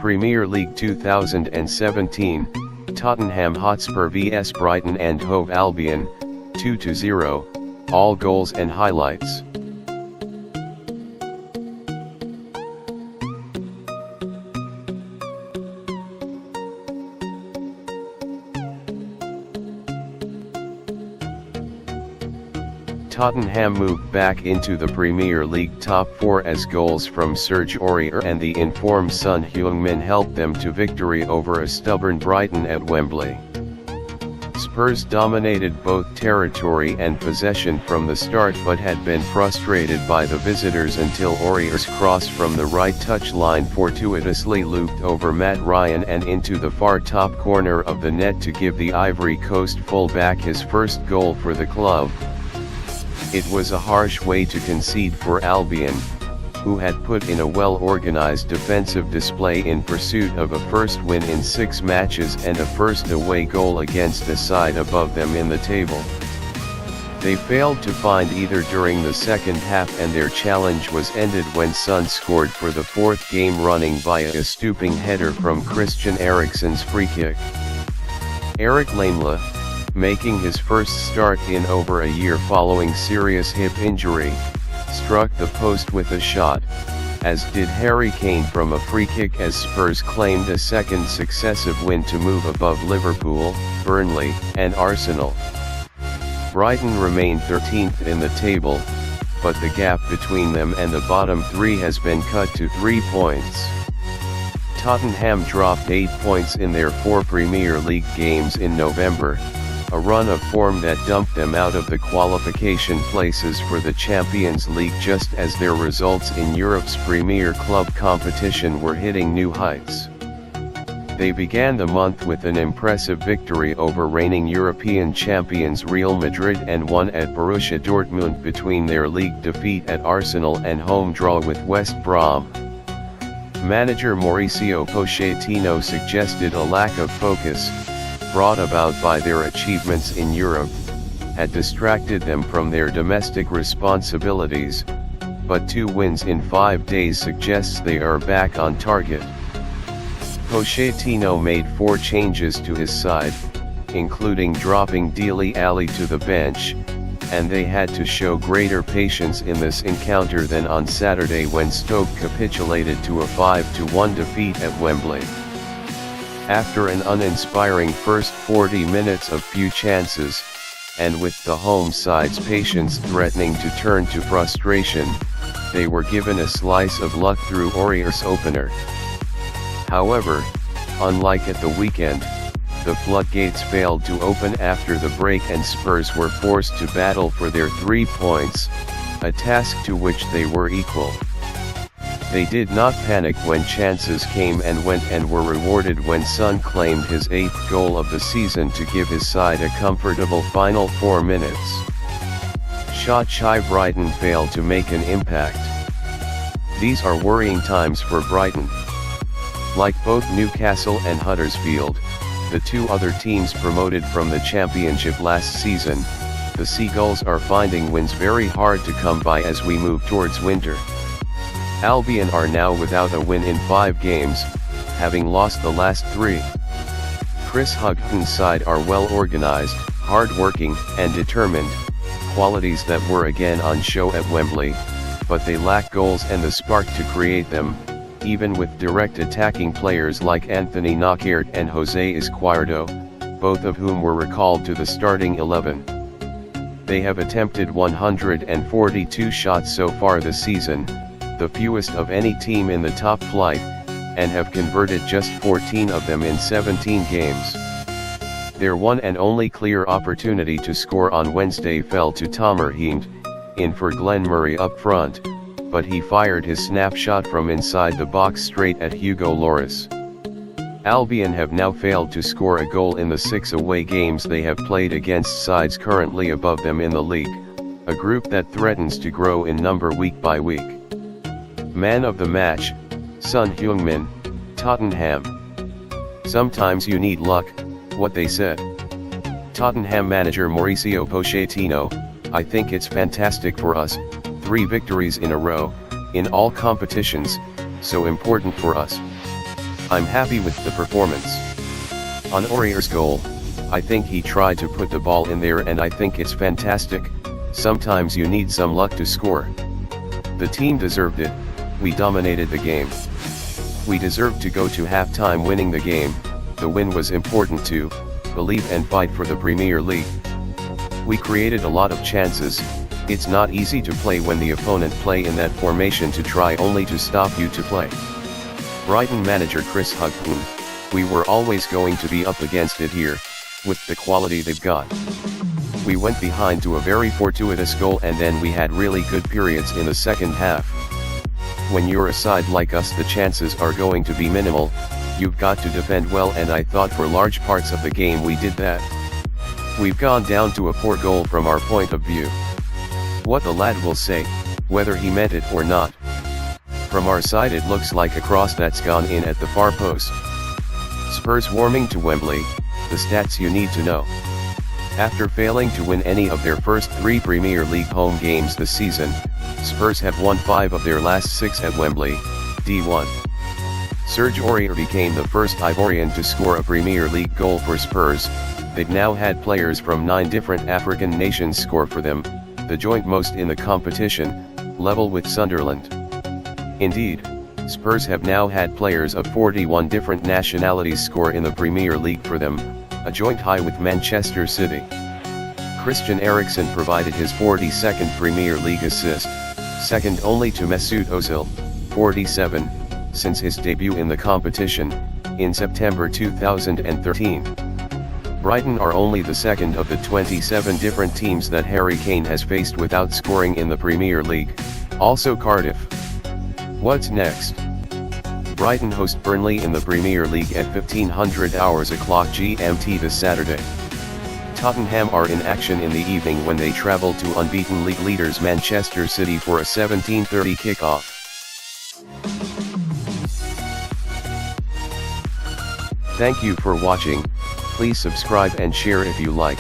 Premier League 2017, Tottenham Hotspur vs Brighton and Hove Albion, 2-0, all goals and highlights. Tottenham moved back into the Premier League top 4 as goals from Serge Aurier and the informed Son Heung-min helped them to victory over a stubborn Brighton at Wembley. Spurs dominated both territory and possession from the start but had been frustrated by the visitors until Aurier's cross from the right touchline fortuitously looped over Matt Ryan and into the far top corner of the net to give the Ivory Coast fullback his first goal for the club. It was a harsh way to concede for Albion, who had put in a well-organized defensive display in pursuit of a first win in 6 matches and a first away goal against a side above them in the table. They failed to find either during the second half and their challenge was ended when Son scored for the 4th game running via a stooping header from Christian Eriksen's free kick. Erik Lamela, making his first start in over a year following serious hip injury, struck the post with a shot, as did Harry Kane from a free kick as Spurs claimed a second successive win to move above Liverpool, Burnley, and Arsenal. Brighton remained 13th in the table, but the gap between them and the bottom 3 has been cut to 3 points. Tottenham dropped 8 points in their 4 Premier League games in November, a run of form that dumped them out of the qualification places for the Champions League just as their results in Europe's premier club competition were hitting new heights. They began the month with an impressive victory over reigning European champions Real Madrid and won at Borussia Dortmund between their league defeat at Arsenal and home draw with West Brom. Manager Mauricio Pochettino suggested a lack of focus, brought about by their achievements in Europe, had distracted them from their domestic responsibilities, but 2 wins in 5 days suggests they are back on target. Pochettino made 4 changes to his side, including dropping Dele Alli to the bench, and they had to show greater patience in this encounter than on Saturday when Stoke capitulated to a 5-1 defeat at Wembley. After an uninspiring first 40 minutes of few chances, and with the home side's patience threatening to turn to frustration, they were given a slice of luck through Aurier's opener. However, unlike at the weekend, the floodgates failed to open after the break and Spurs were forced to battle for their 3 points, a task to which they were equal. They did not panic when chances came and went and were rewarded when Son claimed his 8th goal of the season to give his side a comfortable final 4 minutes. Shot-shy Brighton failed to make an impact. These are worrying times for Brighton. Like both Newcastle and Huddersfield, the 2 other teams promoted from the Championship last season, the Seagulls are finding wins very hard to come by as we move towards winter. Albion are now without a win in 5 games, having lost the last 3. Chris Hughton's side are well organized, hard-working, and determined, qualities that were again on show at Wembley, but they lack goals and the spark to create them, even with direct attacking players like Anthony Knockaert and Jose Izquierdo, both of whom were recalled to the starting 11. They have attempted 142 shots so far this season, the fewest of any team in the top flight, and have converted just 14 of them in 17 games. Their one and only clear opportunity to score on Wednesday fell to Tomer Heend, in for Glenn Murray up front, but he fired his snapshot from inside the box straight at Hugo Lloris. Albion have now failed to score a goal in the 6 away games they have played against sides currently above them in the league, a group that threatens to grow in number week by week. Man of the match, Son Heung-min, Tottenham. Sometimes you need luck, what they said. Tottenham manager Mauricio Pochettino, I think it's fantastic for us, 3 victories in a row, in all competitions, so important for us. I'm happy with the performance. On Aurier's goal, I think he tried to put the ball in there and I think it's fantastic. Sometimes you need some luck to score. The team deserved it, we dominated the game. We deserved to go to halftime winning the game. The win was important to believe and fight for the Premier League. We created a lot of chances. It's not easy to play when the opponent play in that formation to try only to stop you to play. Brighton manager Chris Hugpoon, we were always going to be up against it here, with the quality they've got. We went behind to a very fortuitous goal and then we had really good periods in the second half. When you're a side like us, the chances are going to be minimal. You've got to defend well, and I thought for large parts of the game we did that. We've gone down to a poor goal from our point of view. What the lad will say, whether he meant it or not. From our side it looks like a cross that's gone in at the far post. Spurs warming to Wembley, the stats you need to know. After failing to win any of their first 3 Premier League home games this season, Spurs have won 5 of their last 6 at Wembley, D1. Serge Aurier became the first Ivorian to score a Premier League goal for Spurs. They've now had players from 9 different African nations score for them, the joint most in the competition, level with Sunderland. Indeed, Spurs have now had players of 41 different nationalities score in the Premier League for them, a joint high with Manchester City. Christian Eriksen provided his 42nd Premier League assist, second only to Mesut Ozil, 47, since his debut in the competition, in September 2013. Brighton are only the second of the 27 different teams that Harry Kane has faced without scoring in the Premier League, also Cardiff. What's next? Brighton host Burnley in the Premier League at 1500 hours o'clock GMT this Saturday. Tottenham are in action in the evening when they travel to unbeaten league leaders Manchester City for a 17:30 kickoff. Thank you for watching. Please subscribe and share if you like.